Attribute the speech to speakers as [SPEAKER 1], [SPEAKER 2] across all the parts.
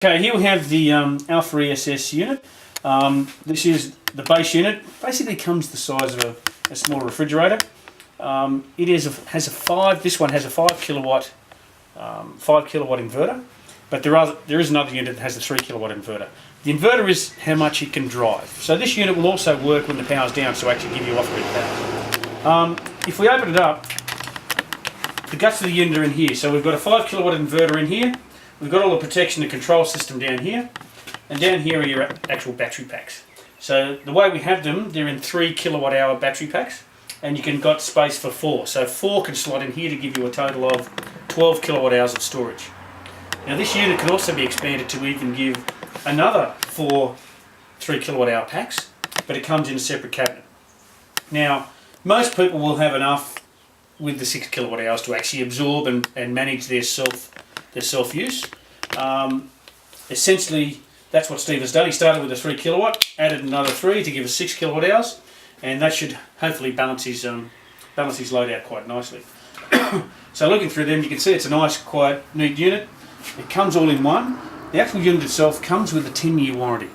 [SPEAKER 1] Okay, here we have the Alpha ESS unit. This is the base unit. Basically comes the size of a small refrigerator. This one has a 5 kilowatt inverter, but there is another unit that has a 3 kilowatt inverter. The inverter is how much it can drive. So this unit will also work when the power's down, so actually give you off-grid power. If we open it up, the guts of the unit are in here. So we've got a 5 kilowatt inverter in here. We've got all the protection and control system down here, and down here are your actual battery packs. So the way we have them, they're in 3 kilowatt hour battery packs, and you can got space for 4. So 4 can slot in here to give you a total of 12 kilowatt hours of storage. Now this unit can also be expanded to even give another 4 3 kilowatt hour packs, but it comes in a separate cabinet. Now most people will have enough with the 6 kilowatt hours to actually absorb and manage their self-use. Essentially, that's what Steve has done. He started with a 3 kilowatt, added another 3 to give us 6 kilowatt hours, and that should hopefully balance his load out quite nicely. So looking through them, you can see it's a nice, quite neat unit. It comes all in one. The actual unit itself comes with a 10-year warranty.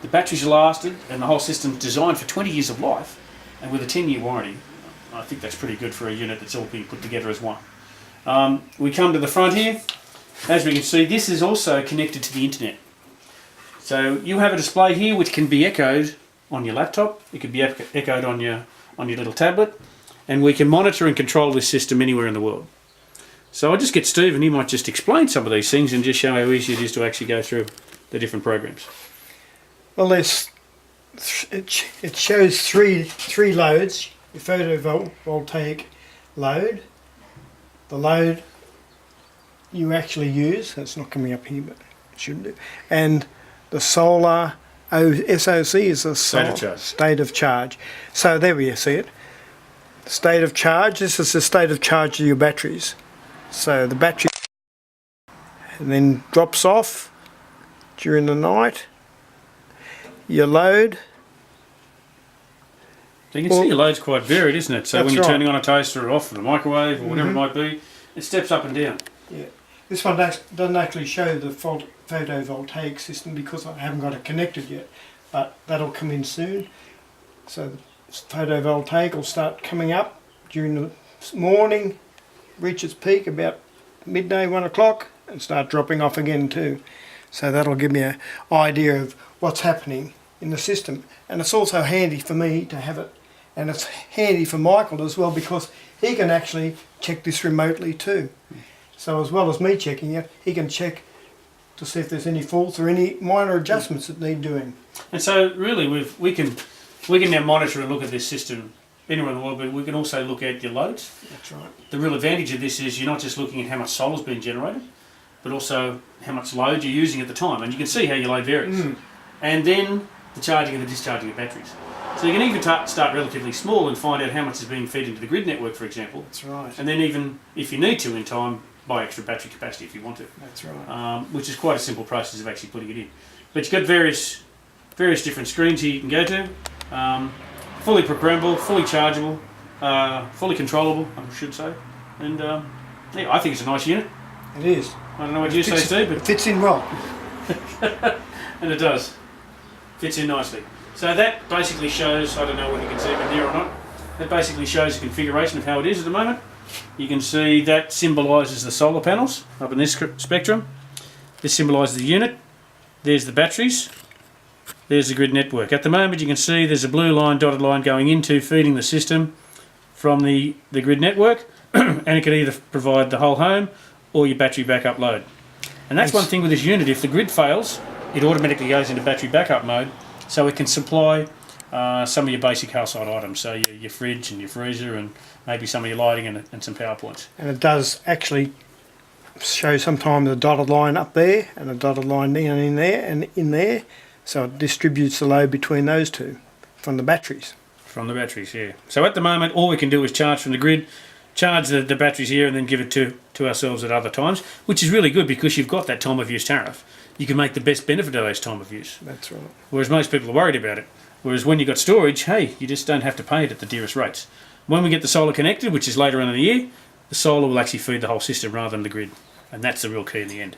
[SPEAKER 1] The batteries are lasted, and the whole system's designed for 20 years of life, and with a 10-year warranty, I think that's pretty good for a unit that's all being put together as one. We come to the front here. As we can see, this is also connected to the internet. So you have a display here which can be echoed on your laptop. It can be echoed on your little tablet, and we can monitor and control this system anywhere in the world. So I'll just get Steve, and he might just explain some of these things and just show how easy it is to actually go through the different programs.
[SPEAKER 2] Well, it shows three loads: your photovoltaic load, the load you actually use, that's not coming up here but it shouldn't do, and the solar SOC is the state of charge. So there we see it. State of charge, this is the state of charge of your batteries. So the battery and then drops off during the night. Your load.
[SPEAKER 1] So you can see your load's quite varied, isn't it? So when you're turning on a toaster or off the microwave or whatever it might be, it steps up and down.
[SPEAKER 2] Yeah. This one doesn't actually show the photovoltaic system because I haven't got it connected yet, but that'll come in soon. So the photovoltaic will start coming up during the morning, reach its peak about midday, 1 o'clock, and start dropping off again too. So that'll give me an idea of what's happening in the system. And it's also handy for me to have it, and it's handy for Michael as well because he can actually check this remotely too. So as well as me checking it, he can check to see if there's any faults or any minor adjustments that need doing.
[SPEAKER 1] And so really we can now monitor and look at this system anywhere in the world, but we can also look at your loads.
[SPEAKER 2] That's right.
[SPEAKER 1] The real advantage of this is you're not just looking at how much solar's being generated, but also how much load you're using at the time, and you can see how your load varies. And then the charging and the discharging of batteries. So you can even start relatively small and find out how much is being fed into the grid network, for example.
[SPEAKER 2] That's right.
[SPEAKER 1] And then even if you need to in time, buy extra battery capacity if you want to.
[SPEAKER 2] That's right.
[SPEAKER 1] Which is quite a simple process of actually putting it in. But you've got various different screens here you can go to. Fully programmable, fully chargeable, fully controllable, I should say. And yeah, I think it's a nice unit.
[SPEAKER 2] It is.
[SPEAKER 1] I don't know what you say, Steve, but
[SPEAKER 2] it fits in well.
[SPEAKER 1] and it does. Fits in nicely. So that basically shows, I don't know whether you can see it in there or not, that basically shows the configuration of how it is at the moment. You can see that symbolises the solar panels up in this spectrum. This symbolises the unit. There's the batteries. There's the grid network. At the moment you can see there's a blue line, dotted line going into feeding the system from the grid network, and it can either provide the whole home or your battery backup load. And that's one thing with this unit: if the grid fails, it automatically goes into battery backup mode, so it can supply some of your basic household items, so your fridge and your freezer and maybe some of your lighting and some power points.
[SPEAKER 2] And it does actually show sometimes a dotted line up there and a dotted line down in there and in there, so it distributes the load between those two from the batteries.
[SPEAKER 1] From the batteries, yeah. So at the moment all we can do is charge from the grid, charge the batteries here, and then give it to ourselves at other times, which is really good because you've got that time of use tariff. You can make the best benefit of those time of use.
[SPEAKER 2] That's right.
[SPEAKER 1] Whereas most people are worried about it. Whereas when you've got storage, hey, you just don't have to pay it at the dearest rates. When we get the solar connected, which is later on in the year, the solar will actually feed the whole system rather than the grid. And that's the real key in the end.